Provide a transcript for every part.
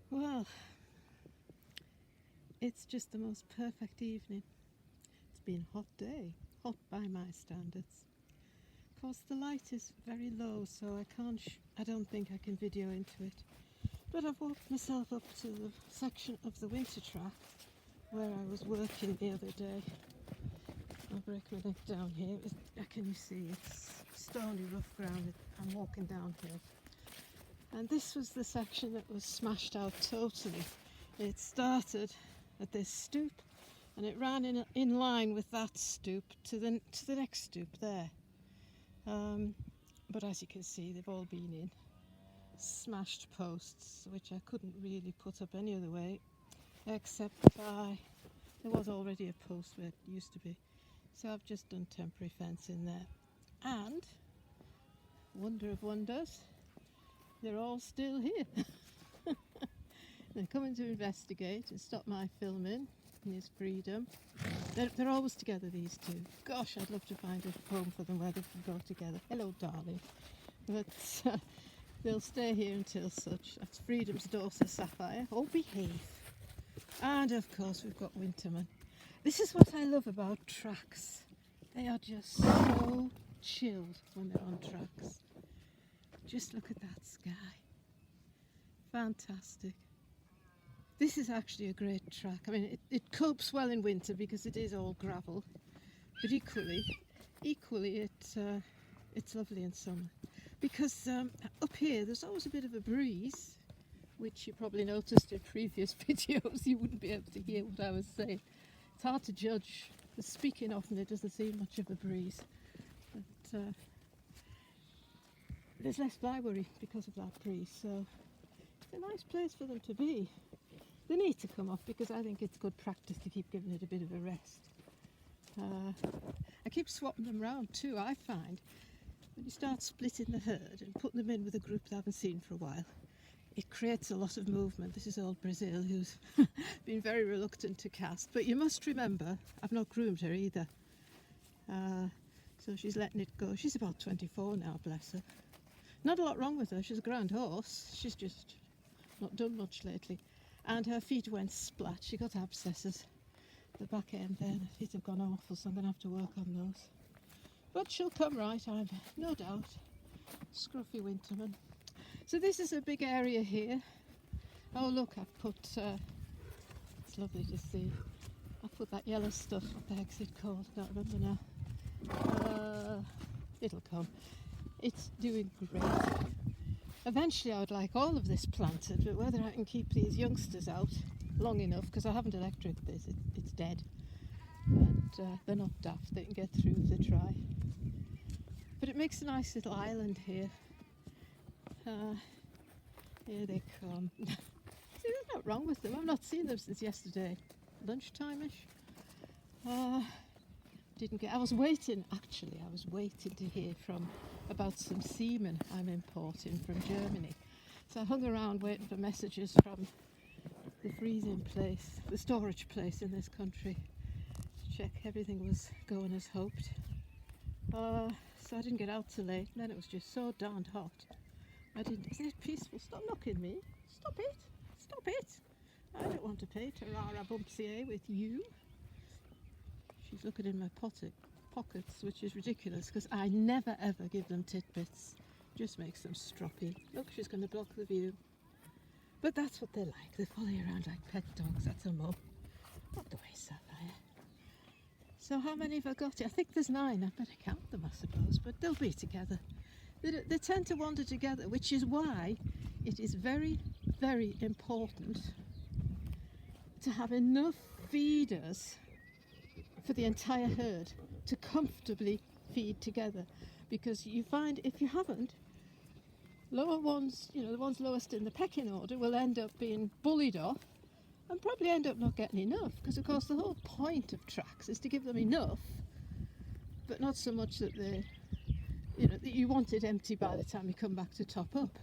Well, it's just the most perfect evening. It's been a hot day, hot by my standards. Of course, the light is very low, so I don't think I can video into it. But I've walked myself up to the section of the winter track where I was working the other day. I'll break my neck down here. Can you see? It's stony, rough ground. I'm walking downhill. And this was the section that was smashed out totally. It started at this stoop and it ran in line with that stoop to the next stoop there. But as you can see, they've all been in smashed posts, which I couldn't really put up any other way, except there was already a post where it used to be. So I've just done temporary fence in there. And, wonder of wonders, they're all still here. They're coming to investigate and stop my filming in his freedom. They're always together, these two. Gosh, I'd love to find a home for them where they can go together. Hello, darling. But they'll stay here until such. That's Freedom's daughter, Sapphire. Oh, behave. And of course, we've got Winterman. This is what I love about tracks. They are just so chilled when they're on tracks. Just look at that sky. Fantastic. This is actually a great track. I mean, it copes well in winter because it is all gravel, but equally it's lovely in summer. Because up here there's always a bit of a breeze, which you probably noticed in previous videos. You wouldn't be able to hear what I was saying. It's hard to judge. The speaking often, it doesn't seem much of a breeze, but there's less fly worry because of that breeze, so it's a nice place for them to be. They need to come off because I think it's good practice to keep giving it a bit of a rest. I keep swapping them round too. I find when you start splitting the herd and putting them in with a group that I haven't seen for a while, it creates a lot of movement. This is old Brazil, who's been very reluctant to cast, but you must remember I've not groomed her either, so she's letting it go. She's about 24 now, bless her. Not a lot wrong with her. She's a grand horse. She's just not done much lately. And her feet went splat. She got abscesses. The back end there, the feet have gone awful, so I'm going to have to work on those. But she'll come right, I've no doubt. Scruffy Winterman. So this is a big area here. Oh look, I've put, it's lovely to see. I've put that yellow stuff, what the heck's it called? I can't remember now. It'll come. It's doing great. Eventually I would like all of this planted, but whether I can keep these youngsters out long enough, because I haven't electric this, it's dead. And they're not daft, they can get through if they try. But it makes a nice little island here. Here they come. See, there's not wrong with them. I've not seen them since yesterday, lunchtime-ish. I was waiting to hear about some semen I'm importing from Germany. So I hung around waiting for messages from the freezing place, the storage place in this country, to check everything was going as hoped. So I didn't get out till late, and then it was just so darned hot. Isn't it peaceful? Stop knocking me. Stop it. I don't want to play Terrara Bumpsier with you. She's looking in my pockets, which is ridiculous because I never ever give them titbits. Just makes them stroppy. Look, she's going to block the view. But that's what they're like. They follow you around like pet dogs. That's a mo. Not the way, Sapphire. So how many have I got? I think there's 9. I better count them, I suppose. But they'll be together. They tend to wander together, which is why it is very, very important to have enough feeders for the entire herd to comfortably feed together, because you find if you haven't, lower ones, the ones lowest in the pecking order will end up being bullied off and probably end up not getting enough, because of course the whole point of tracks is to give them enough, but not so much that that you want it empty by the time you come back to top up.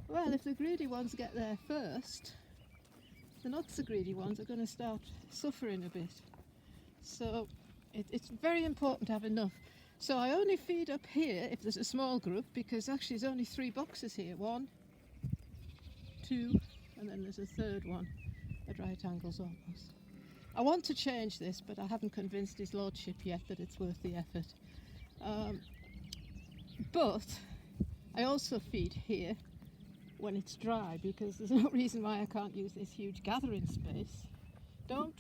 Well, if the greedy ones get there first, the not so greedy ones are going to start suffering a bit. So it's very important to have enough. So I only feed up here if there's a small group, because actually there's only 3 boxes here. 1, 2 and then there's a third one at right angles almost. I want to change this, but I haven't convinced his lordship yet that it's worth the effort. But I also feed here when it's dry, because there's no reason why I can't use this huge gathering space. Don't.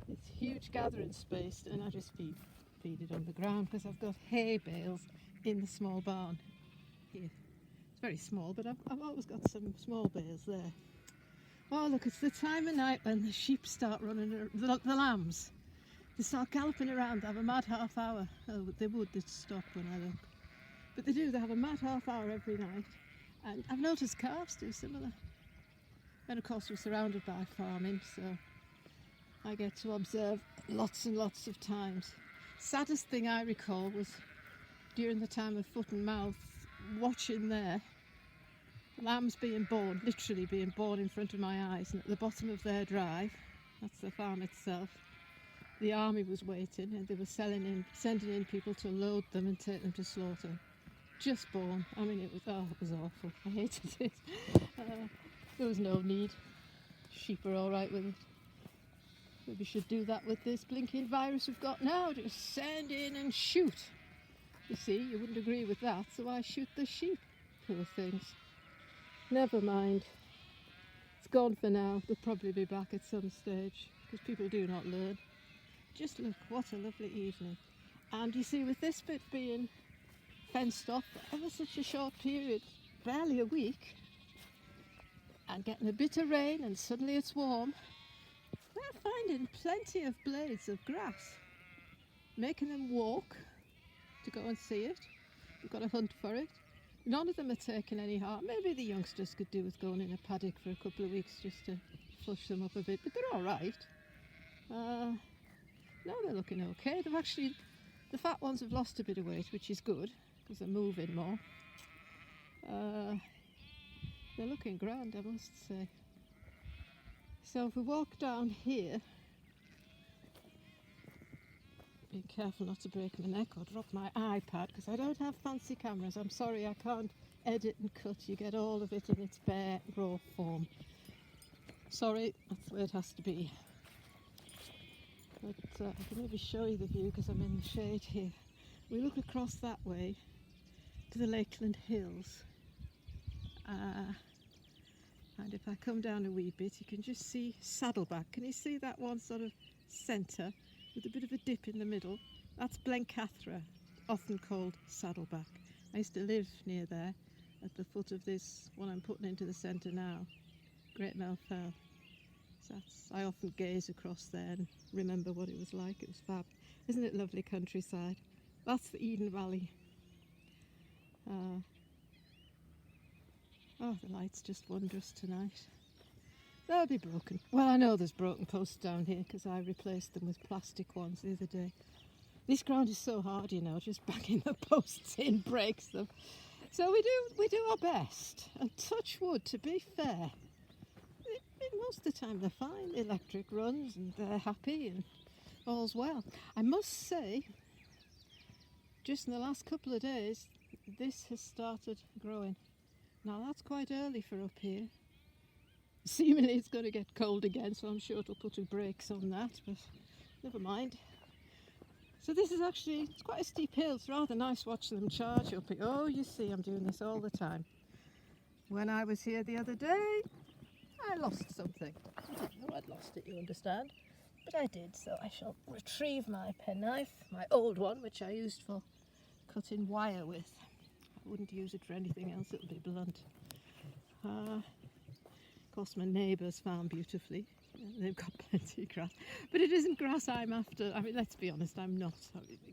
It's huge gathering space, and I just feed it underground because I've got hay bales in the small barn here. It's very small, but I've always got some small bales there. Oh look, it's the time of night when the sheep start running, the lambs. They start galloping around. They have a mad half hour. Oh, they'd stop when I look. But they do, they have a mad half hour every night. And I've noticed calves do similar. And of course we're surrounded by farming, so I get to observe lots and lots of times. Saddest thing I recall was during the time of foot and mouth, watching there, lambs being born, literally being born in front of my eyes, and at the bottom of their drive, that's the farm itself, the army was waiting and they were sending in people to load them and take them to slaughter. Just born. I mean, it was awful. I hated it. There was no need. Sheep are all right with it. Maybe we should do that with this blinking virus we've got now. Just send in and shoot. You see, you wouldn't agree with that, so I shoot the sheep. Poor things. Never mind. It's gone for now. They'll probably be back at some stage, because people do not learn. Just look, what a lovely evening. And you see, with this bit being fenced off for ever such a short period, barely a week, and getting a bit of rain and suddenly it's warm, we're finding plenty of blades of grass, making them walk to go and see it. We've got to hunt for it. None of them are taking any harm. Maybe the youngsters could do with going in a paddock for a couple of weeks just to flush them up a bit, but they're all right. No, they're looking okay. The fat ones have lost a bit of weight, which is good, because they're moving more. They're looking grand, I must say. So if we walk down here, be careful not to break my neck or drop my iPad, because I don't have fancy cameras. I'm sorry, I can't edit and cut. You get all of it in its bare, raw sorry, that's the way it has to be. But I can maybe show you the view because I'm in the shade here. We look across that way to the Lakeland Hills, and if I come down a wee bit you can just see Saddleback. Can you see that one sort of centre with a bit of a dip in the middle? That's Blencathra, often called Saddleback. I used to live near there at the foot of this one I'm putting into the centre now, Great Mell Fell. So I often gaze across there and remember what it was like. It was fab. Isn't it lovely countryside? That's the Eden Valley. Oh, the light's just wondrous tonight. They'll be broken. Well, I know there's broken posts down here because I replaced them with plastic ones the other day. This ground is so hard, you know, just banging the posts in breaks them. So we do our best. And touch wood, to be fair, most of the time they're fine. The electric runs and they're happy and all's well. I must say, just in the last couple of days, this has started growing. Now that's quite early for up here. Seemingly it's going to get cold again, so I'm sure it'll put a brakes on that, but never mind. So this is actually, it's quite a steep hill. It's rather nice watching them charge up it. Oh, you see, I'm doing this all the time. When I was here the other day, I lost something. I didn't know I'd lost it, you understand, but I did, so I shall retrieve my penknife, my old one, which I used for cutting wire with. I wouldn't use it for anything else, it'll be blunt. Of course my neighbours found beautifully. They've got plenty of grass, but it isn't grass I'm after. I mean, let's be honest, I'm not.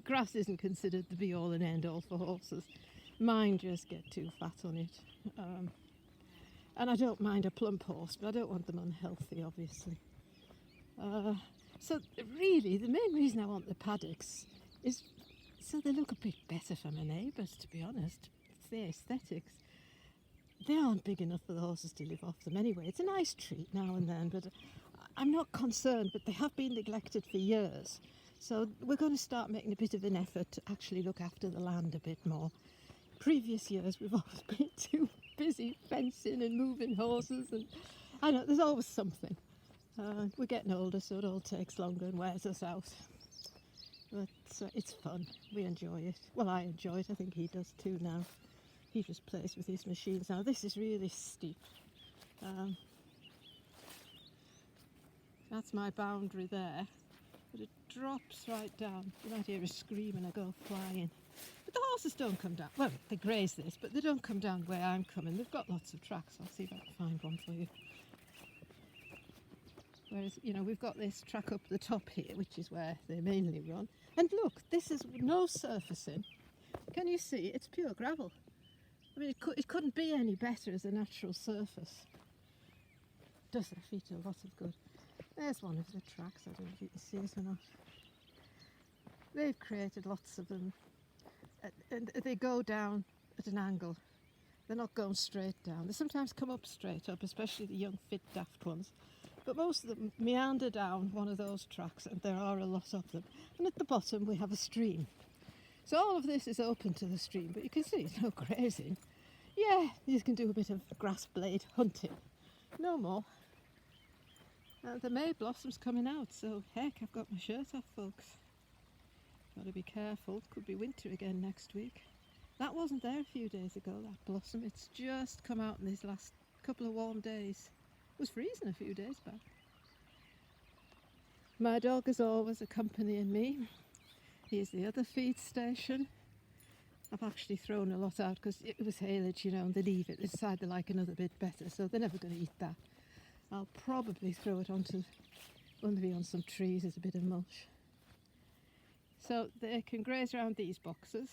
Grass isn't considered the be all and end all for horses. Mine just get too fat on it. And I don't mind a plump horse, but I don't want them unhealthy, obviously. So really, the main reason I want the paddocks is so they look a bit better for my neighbours, to be honest. It's the aesthetics. They aren't big enough for the horses to live off them anyway. It's a nice treat now and then, but I'm not concerned, but they have been neglected for years. So we're going to start making a bit of an effort to actually look after the land a bit more. Previous years we've always been too busy fencing and moving horses, and I know there's always something. We're getting older, so it all takes longer and wears us out. But it's fun. We enjoy it. Well, I enjoy it. I think he does too now. He just plays with his machines now. This is really steep. That's my boundary there. But it drops right down. You might hear a scream and I go flying. But the horses don't come down. Well, they graze this, but they don't come down where I'm coming. They've got lots of tracks. I'll see if I can find one for you. Whereas, you know, we've got this track up the top here, which is where they mainly run. And look, this is no surfacing. Can you see? It's pure gravel. I mean, it couldn't be any better as a natural surface. It does their feet a lot of good. There's one of the tracks. I don't know if you can see it or not. They've created lots of them. And they go down at an angle. They're not going straight down. They sometimes come up straight up, especially the young, fit, daft ones. But most of them meander down one of those tracks, and there are a lot of them. And at the bottom we have a stream. So all of this is open to the stream, but you can see it's no grazing. Yeah, you can do a bit of grass blade hunting. No more. The May blossom's coming out, so heck, I've got my shirt off, folks. Got to be careful. Could be winter again next week. That wasn't there a few days ago, that blossom. It's just come out in these last couple of warm days. It was freezing a few days back. My dog is always accompanying me. Here's the other feed station. I've actually thrown a lot out because it was haylage, you know, and they leave it. They decide they like another bit better, so they're never going to eat that. I'll probably throw it maybe on some trees as a bit of mulch. So they can graze around these boxes.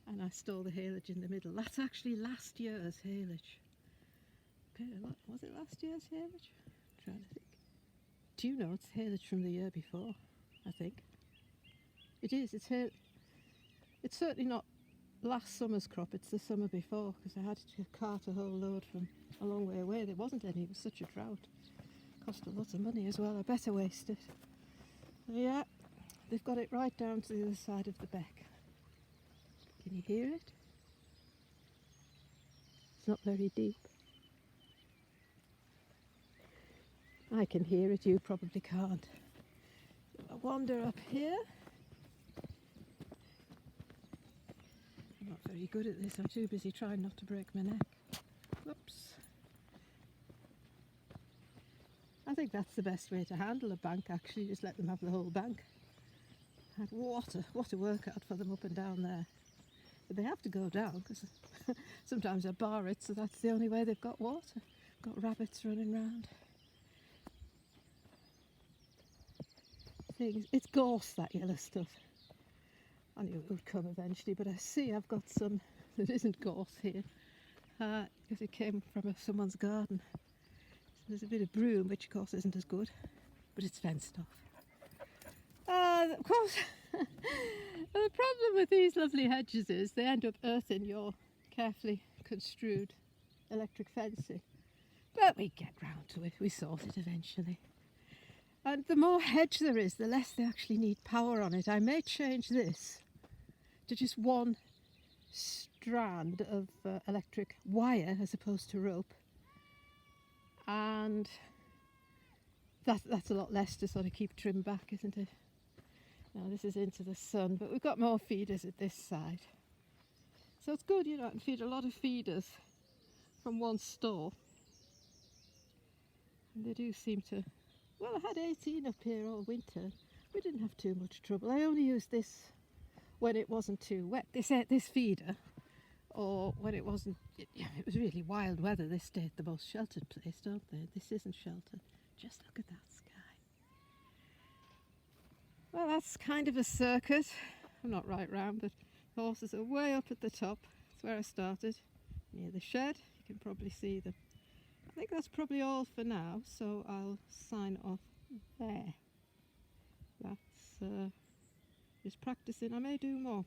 And I store the haylage in the middle. That's actually last year's haylage. Was it last year's haylage? I'm trying to think. Do you know it's haylage from the year before? I think. It is. It's certainly not last summer's crop. It's the summer before, because I had to cart a whole load from a long way away. There wasn't any. It was such a drought. Cost a lot of money as well. I better waste it. Yeah, they've got it right down to the other side of the beck. Can you hear it? It's not very deep. I can hear it, you probably can't. I wander up here. I'm not very good at this, I'm too busy trying not to break my neck. Whoops. I think that's the best way to handle a bank, actually, just let them have the whole bank. What a workout for them up and down there. But they have to go down, because sometimes I bar it, so that's the only way they've got water. Got rabbits running round. It's gorse, that yellow stuff. I knew it would come eventually, but I see I've got some that isn't gorse here, because it came from someone's garden. So there's a bit of broom, which of course isn't as good, but it's fenced off. Of course, the problem with these lovely hedges is they end up earthing your carefully construed electric fencing. But we get round to it, we sort it eventually. And the more hedge there is, the less they actually need power on it. I may change this to just one strand of electric wire as opposed to rope. And that's a lot less to sort of keep trim back, isn't it? Now this is into the sun, but we've got more feeders at this side. So it's good, you know, I can feed a lot of feeders from one store. And they do seem to... Well, I had 18 up here all winter. We didn't have too much trouble. I only used this when it wasn't too wet. This feeder, or when it wasn't... It was really wild weather. They stay at the most sheltered place, don't they? This isn't sheltered. Just look at that sky. Well, that's kind of a circuit. I'm not right round, but the horses are way up at the top. That's where I started, near the shed. You can probably see them. I think that's probably all for now, so I'll sign off there. That's just practicing. I may do more.